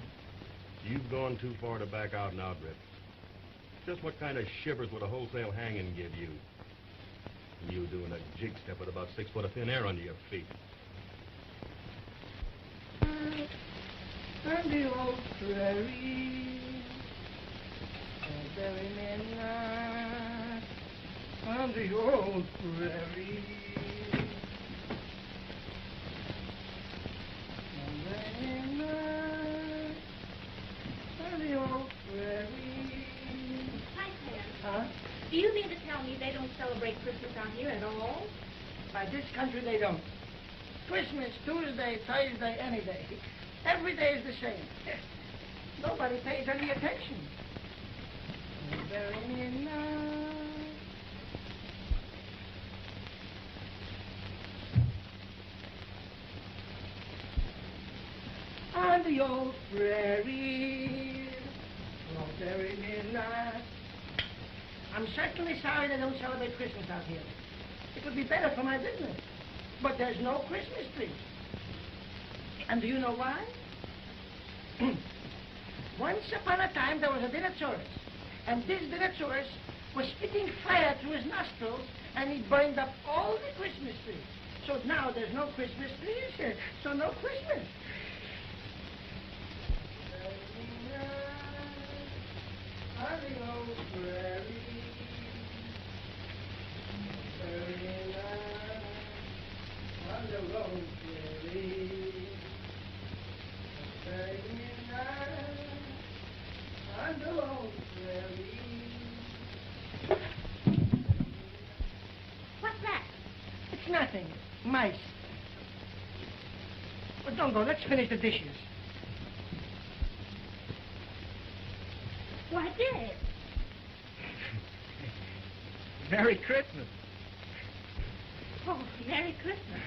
You've gone too far to back out now, Britt. Just what kind of shivers would a wholesale hanging give you? You doing a jig step with about 6 foot of thin air under your feet. On the old prairie, very midnight, on the old prairie. On the old prairie. Hi, Sam. Huh? Do you mean to tell me they don't celebrate Christmas out here at all? By this country they don't. Christmas, Tuesday, Thursday, any day. Every day is the same. Nobody pays any attention. Very midnight. On the old prairie, oh, very midnight. I'm certainly sorry they don't celebrate Christmas out here. It would be better for my business. But there's no Christmas tree. And do you know why? Once upon a time, there was a dinosaurus. And this dinosaurus was spitting fire through his nostrils, and he burned up all the Christmas trees. So now there's no Christmas trees, so no Christmas. On the old prairie, on the old prairie, on the old prairie. What's that? It's nothing. Mice. Well, don't go. Let's finish the dishes. Why, Dick. Merry Christmas. Oh, Merry Christmas.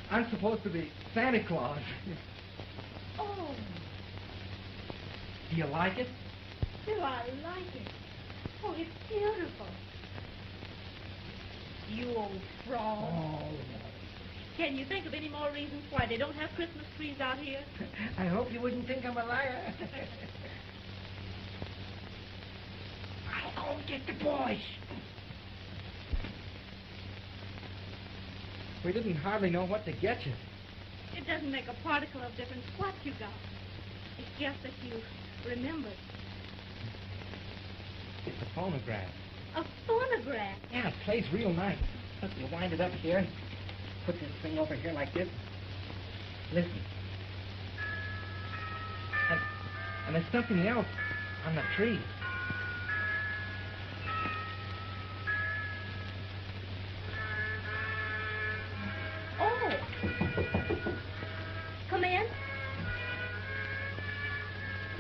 I'm supposed to be Santa Claus. Oh. Do you like it? Do I like it? Oh, it's beautiful. You old fraud. Oh, Can you think of any more reasons why they don't have Christmas trees out here? I hope you wouldn't think I'm a liar. I'll go get the boys. we didn't hardly know what to get you. It doesn't make a particle of difference what you got. It's just that you remembered. It's a phonograph. A phonograph? Yeah, it plays real nice. Look, you wind it up here. Put this thing over here like this. Listen. And there's something else on the tree. Oh. Come in.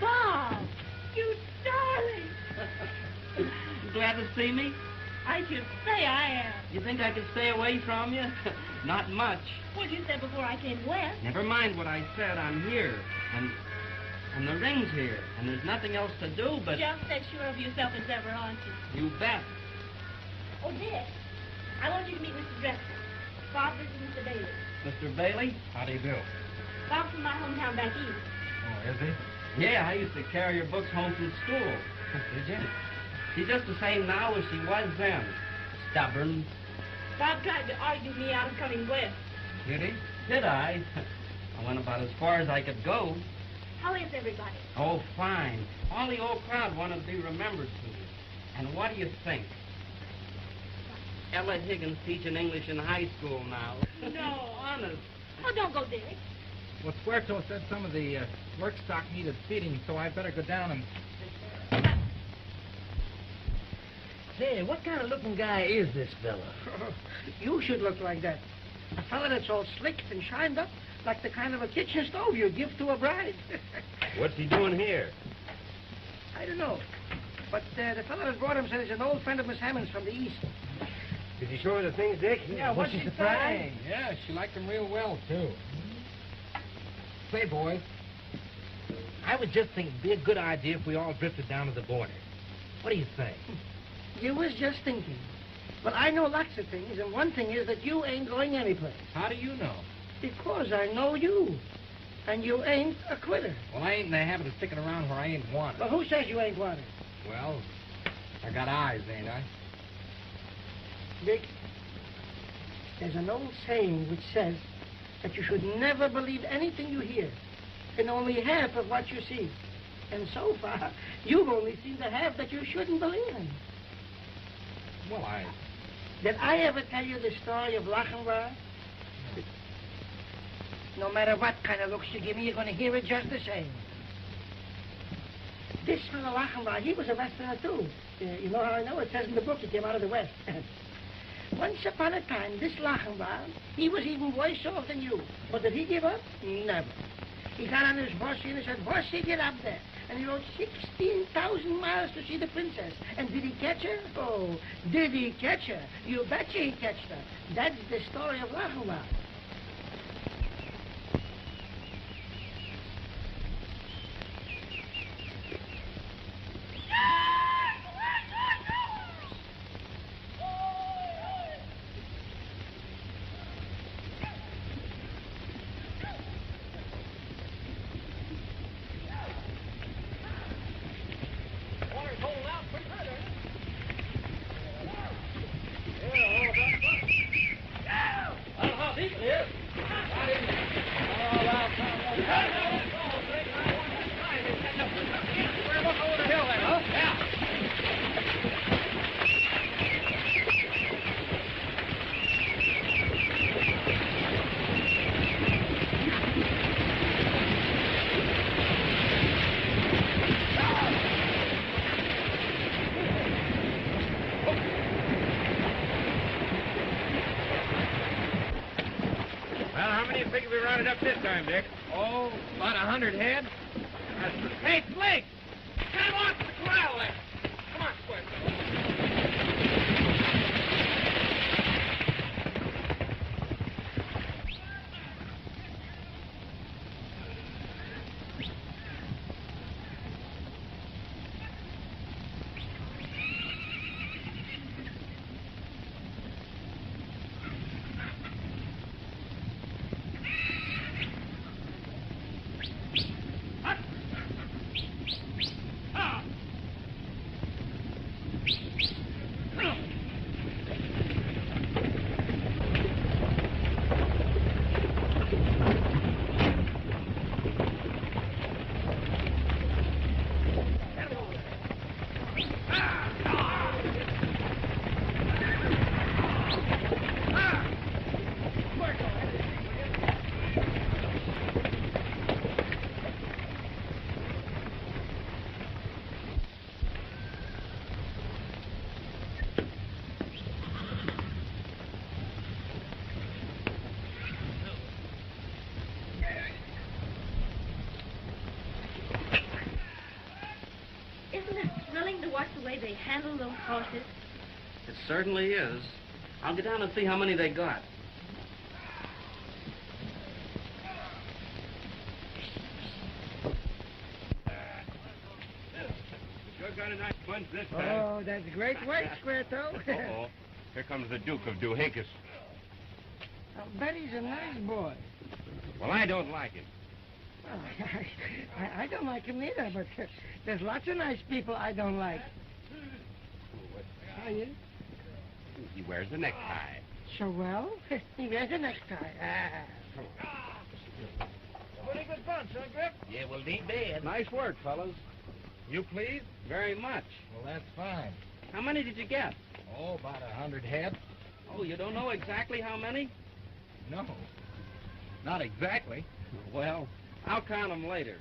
Bob, you darling. Glad to see me? I should say I am. You think I could stay away from you? Not much. What'd you say before I came west? Never mind what I said. I'm here. And the ring's here. And there's nothing else to do but... Just as sure of yourself as ever, aren't you? You bet. Oh, Dick, I want you to meet Mr. Drexel. Bob, this is Mr. Bailey. Mr. Bailey? How do you do? Bob's from my hometown back east. Oh, is he? Yeah, I used to carry your books home from school. Did you? She's just the same now as she was then. Stubborn. Bob tried to argue me out of coming west. Did he? Did I? I went about as far as I could go. How is everybody? Oh, fine. All the old crowd wanted to be remembered to me. And what do you think? Ella Higgins teaching English in high school now. No. Honest. Oh, don't go, Dick. Well, Squarto said some of the work stock needed feeding, so I better go down and... Say, what kind of looking guy is this fella? You should look like that. A fella that's all slicked and shined up, like the kind of a kitchen stove you give to a bride. What's he doing here? I don't know. But the fella that brought him said he's an old friend of Miss Hammond's from the East. Did you show her the things, Dick? Yeah, what's she saying? Yeah, she liked them real well, too. Say, boys, I was just thinking it'd be a good idea if we all drifted down to the border. What do you say? You was just thinking. Well, I know lots of things, and one thing is that you ain't going anyplace. How do you know? Because I know you. And you ain't a quitter. Well, I ain't in the habit of sticking around where I ain't wanted. Well, who says you ain't wanted? Well, I got eyes, ain't I? Dick, there's an old saying which says that you should never believe anything you hear, and only half of what you see. And so far, you've only seen the half that you shouldn't believe in. Well, Did I ever tell you the story of Lachenbach? No matter what kind of looks you give me, you're going to hear it just the same. This fellow Lachenbach, he was a Westerner, too. You know how I know? It says in the book he came out of the West. Once upon a time, this Lachenbach, he was even worse off than you. But did he give up? Never. He got on his horsey and he said, "Horsey, get up there." And he rode 16,000 miles to see the princess. And did he catch her? Oh, did he catch her? You betcha he catched her. That's the story of Lachenbach. Up this time, Dick. Oh, about 100 head. Hey, Flake! Come on to the corral there. Come on, quick. they handle those horses? It certainly is. I'll get down and see how many they got. Sure got a nice bunch this time. Oh, that's great work, Squirto. Uh-oh. Here comes the Duke of Doohickis. I'll bet he's a nice boy. Well, I don't like him. Well, I don't like him either, but there's lots of nice people I don't like. Are you? He wears a necktie. So well, he wears a necktie. Pretty good bunch, huh, Grip? Yeah, well, it ain't bad. Nice work, fellas. You pleased? Very much. Well, that's fine. How many did you get? Oh, about 100 head. Oh, you don't know exactly how many? No, not exactly. Well, I'll count them later.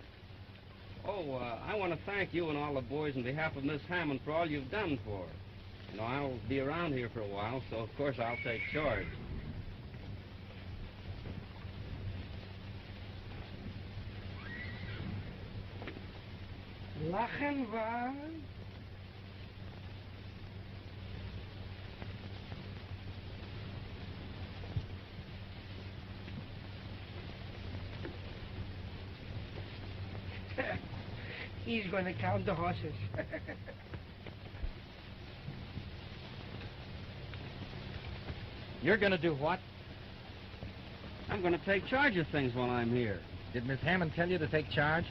Oh, I want to thank you and all the boys on behalf of Miss Hammond for all you've done for her. You know, I'll be around here for a while, so of course I'll take charge. Lachen war. He's going to count the horses. You're going to do what? I'm going to take charge of things while I'm here. Did Miss Hammond tell you to take charge?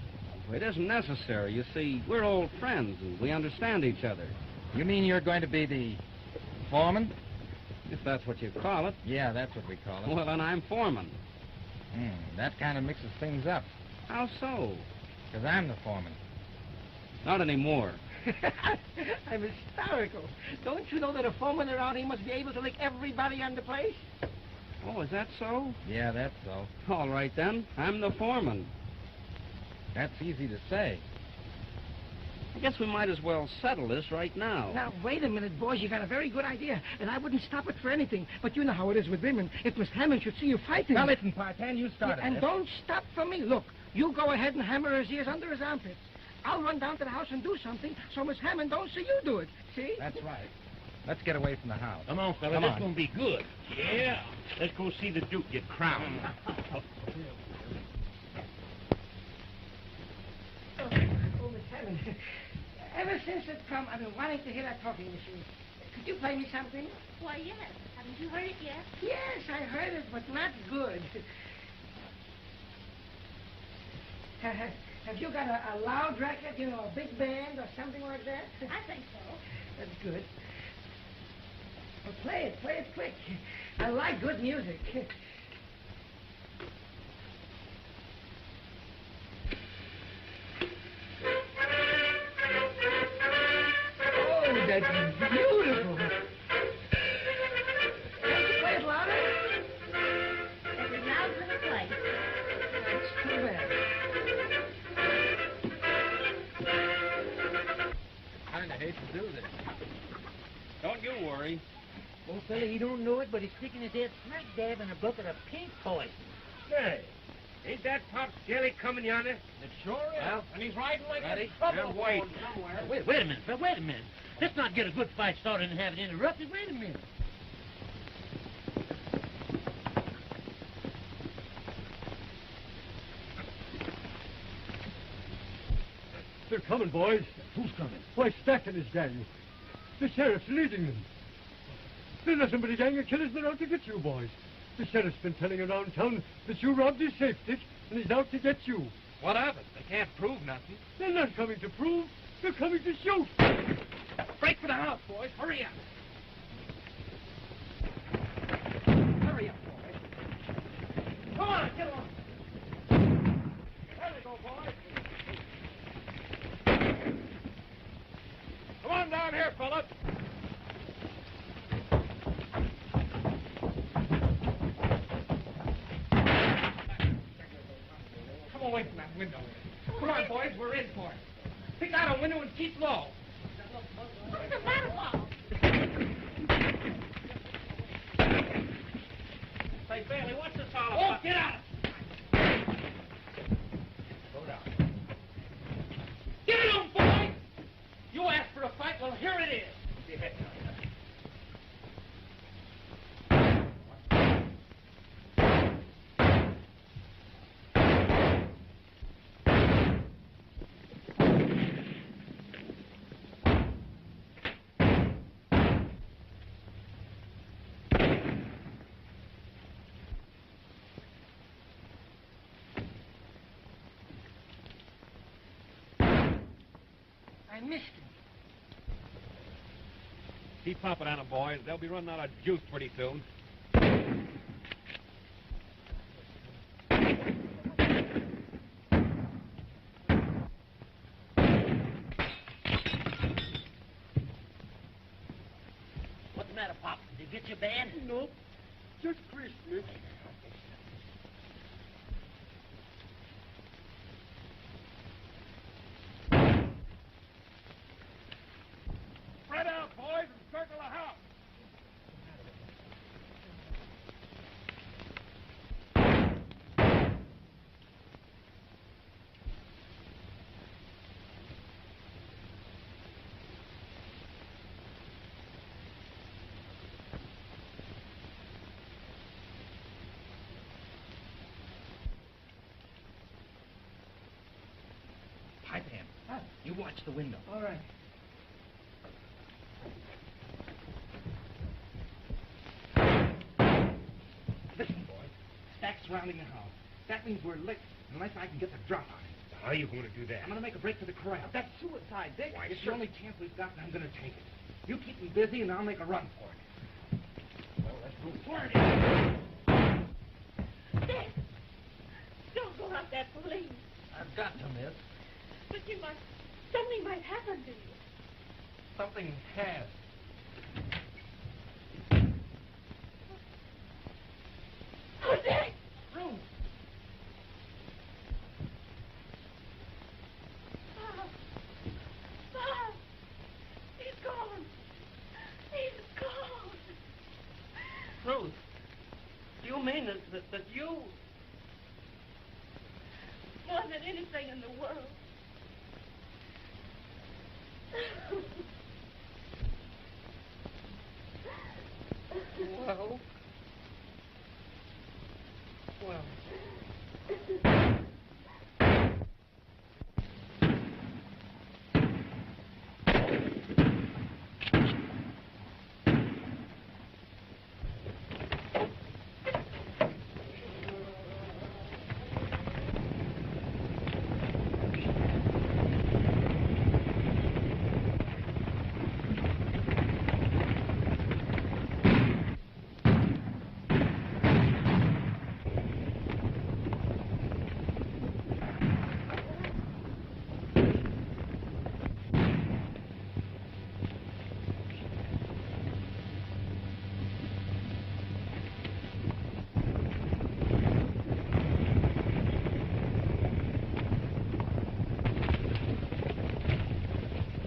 It isn't necessary. You see, we're old friends and we understand each other. You mean you're going to be the foreman? If that's what you call it. Yeah, that's what we call it. Well, then I'm foreman. That kind of mixes things up. How so? Because I'm the foreman. Not anymore. I'm hysterical. Don't you know that a foreman around here must be able to lick everybody on the place? Oh, is that so? Yeah, that's so. All right, then. I'm the foreman. That's easy to say. I guess we might as well settle this right now. Now, wait a minute, boys. You got a very good idea, and I wouldn't stop it for anything. But you know how it is with women. If Miss Hammond should see you fighting... Now, listen, Partan, you started And this. don't stop for me. Look, you go ahead and hammer his ears under his armpits. I'll run down to the house and do something so Miss Hammond don't see you do it. See? That's right. Let's get away from the house. Come on, fella. Come This on. gonna be good. Yeah. Let's go see the Duke get crowned. Oh, Miss Hammond. Ever since it come, I've been wanting to hear that talking machine. Could you play me something? Why, yes. Haven't you heard it yet? Yes, I heard it, but not good. Have you got a loud record, you know, a big band or something like that? I think so. That's good. Well, play it quick. I like good music. Oh, that's beautiful. Can you play it louder? It's as loud as it'll play. That's too bad. Kind of hate to do this. Don't you worry. Well, fella, he don't know it, but he's sticking his head smack dab in a bucket of pink poison. Say, ain't that Pop Skelly coming yonder? It sure is. Well, And he's riding like ready? a trouble Now, wait. phone somewhere. Wait a minute, fella, wait a minute. Let's not get a good fight started and have it interrupted. Wait a minute. They're coming, boys. Who's coming? Why, Stack and his gang. The sheriff's leading them. They're nothing but a gang of killers. They're out to get you, boys. The sheriff's been telling around town that you robbed his safe, Dick, and he's out to get you. What of it? They can't prove nothing. They're not coming to prove. They're coming to shoot. Break for the house, boys. Hurry up. Hurry up, boys. Come on, get along. There we go, boys. Come on down here, fellas. Come away from that window. Come on, boys, we're in for it. Pick out a window and keep low. What's the matter, Paul? Say, Bailey, what's this all Oh, about? get out! Go down. Get it on, boys! You asked for a fight, Well, here it is. I missed him. Keep popping on them, boys. They'll be running out of juice pretty soon. What's the matter, Pop? Did you get your band? Nope. Just Christmas. Spread out, boys, and circle the house. Pipe hand. You watch the window. All right. Listen, boys. Stack surrounding the house. That means we're licked unless I can get the drop on it. How are you going to do that? I'm going to make a break for the corral. That's suicide, Dick. Why, it's the only chance we've got, and I'm going to take it. You keep me busy, and I'll make a run for it. Well, let's move forward. Dick! Don't go out there, please. I've got to, miss. But you might... Something might happen to you. Something has. Oh, Dick! Ruth. Bob! Bob! He's gone! He's gone! Ruth. Do you mean that you... More than anything in the world. Well...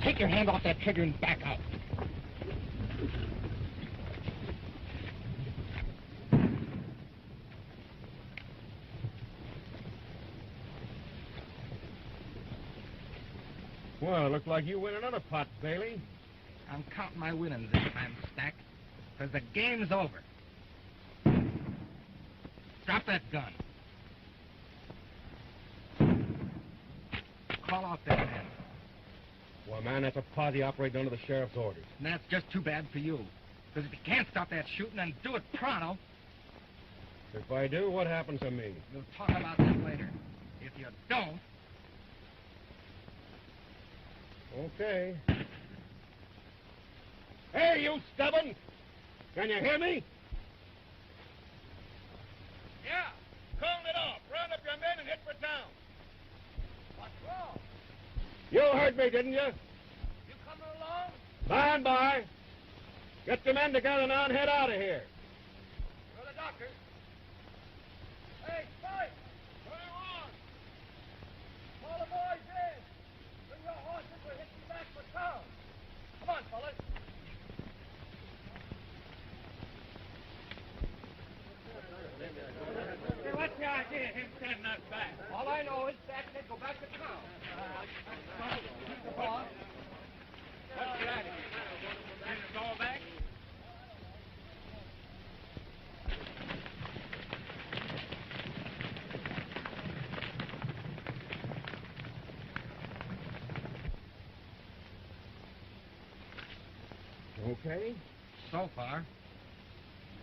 Take your hand off that trigger and back up. Well, it looks like you win another pot, Bailey. I'm counting my winnings this time, Stack, because the game's over. Drop that gun. Call out that man. Well, man, that's a posse operating under the sheriff's orders. And that's just too bad for you. Because if you can't stop that shooting, then do it pronto. If I do, what happens to me? We'll talk about that later. If you don't... Okay. Hey, you stubborn! Can you hear me? Yeah. Calling it off. Round up your men and hit for town. What's wrong? You heard me, didn't you? You coming along? By and by. Get your men together now and head out of here. You're the doctor. Hey, Spike! What do you want? Call the boys in. Bring your horses. We're hitting back for town. Come on, fellas. Hey, what's the idea of him sending us back? All I know is that they go back to town. Boss. Let's get out of here. Send us all back? Okay, so far.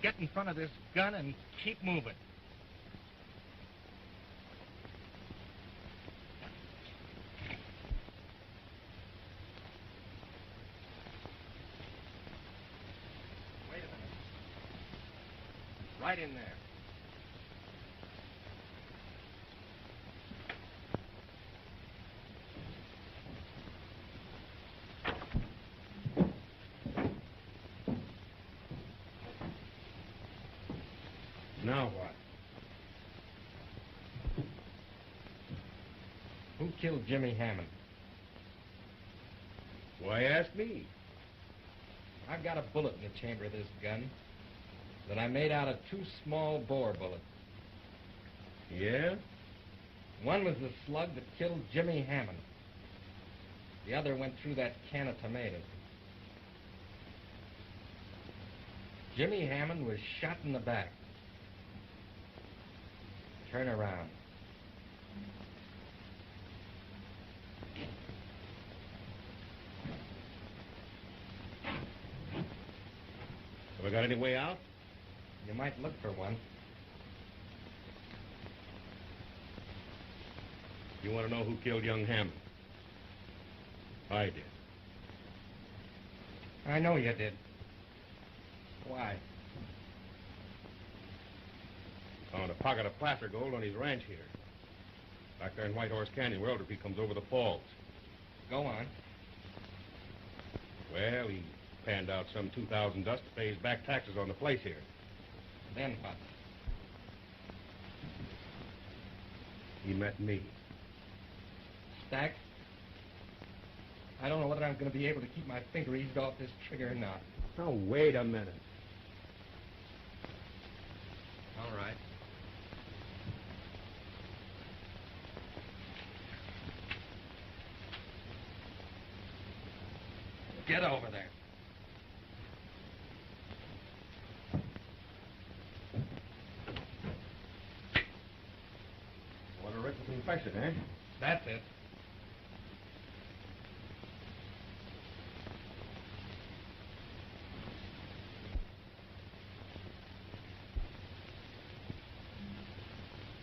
Get in front of this gun and keep moving. Wait a minute. Right in there. Now what? Who killed Jimmy Hammond? Why ask me? I've got a bullet in the chamber of this gun that I made out of 2 small bore bullets. Yeah? One was the slug that killed Jimmy Hammond. The other went through that can of tomatoes. Jimmy Hammond was shot in the back. Turn around. Have we got any way out? You might look for one. You want to know who killed young Hammond? I did. I know you did. Why? Found a pocket of placer gold on his ranch here. Back there in White Horse Canyon where Elderby comes over the falls. Go on. Well, he panned out some 2,000 dust to pay his back taxes on the place here. Then what? He met me. Stack? I don't know whether I'm going to be able to keep my finger eased off this trigger or not. Oh, wait a minute. All right. Get over there. What a written confession, eh? That's it.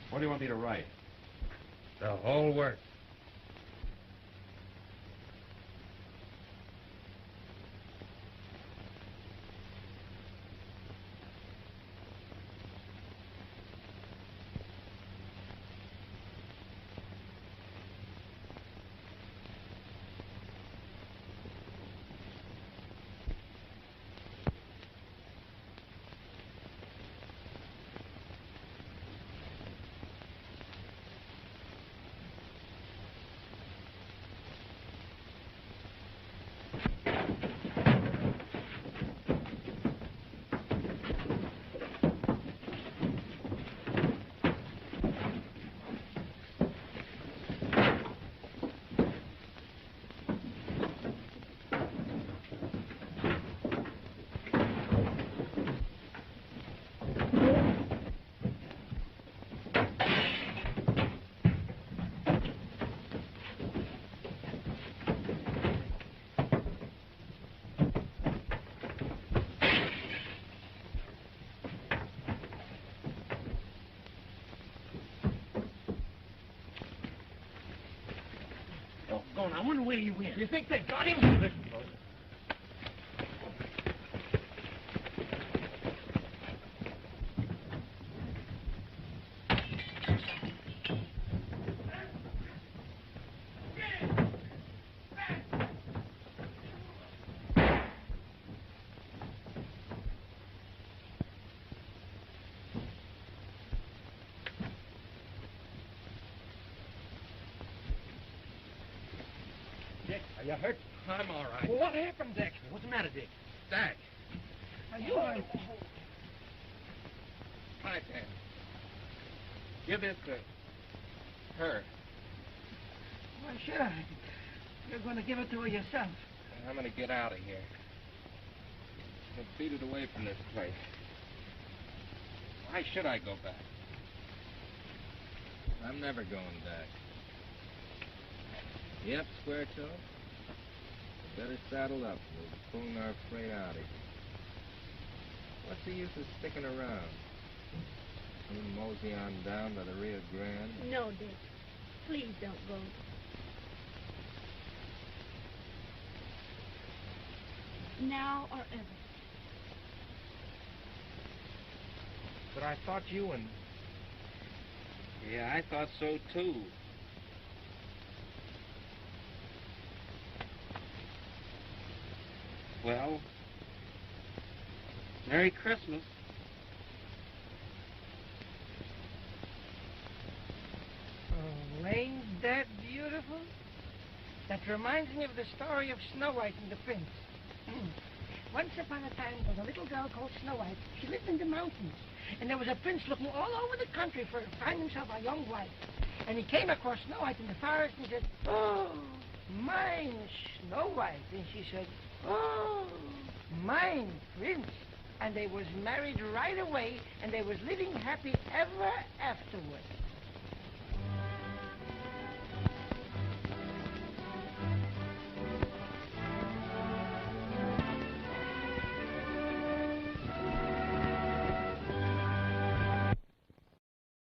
What do you want me to write? The whole works. I wonder where you went. You think they got him? Listen, boys. Are you hurt? I'm all right. Well, what happened, Dexter? What's the matter, Dick? Stack. Are you all right? Right there. Give this to her. Why, sure. You're going to give it to her yourself. I'm going to get out of here. I'm beat it away from this place. Why should I go back? I'm never going back. Yep, Square Toe. Better saddle up. We'll be pulling our freight out of here. What's the use of sticking around? We'll mosey on down to the Rio Grande. No, Dick. Please don't go. Now or ever. But I thought you and... Yeah, I thought so, too. Well, Merry Christmas. Oh, ain't that beautiful? That reminds me of the story of Snow White and the Prince. Once upon a time, there was a little girl called Snow White. She lived in the mountains. And there was a prince looking all over the country for find himself a young wife. And he came across Snow White in the forest and said, "Oh, mine, Snow White." And she said, "Oh, mine, Prince." And they was married right away, and they was living happy ever afterward.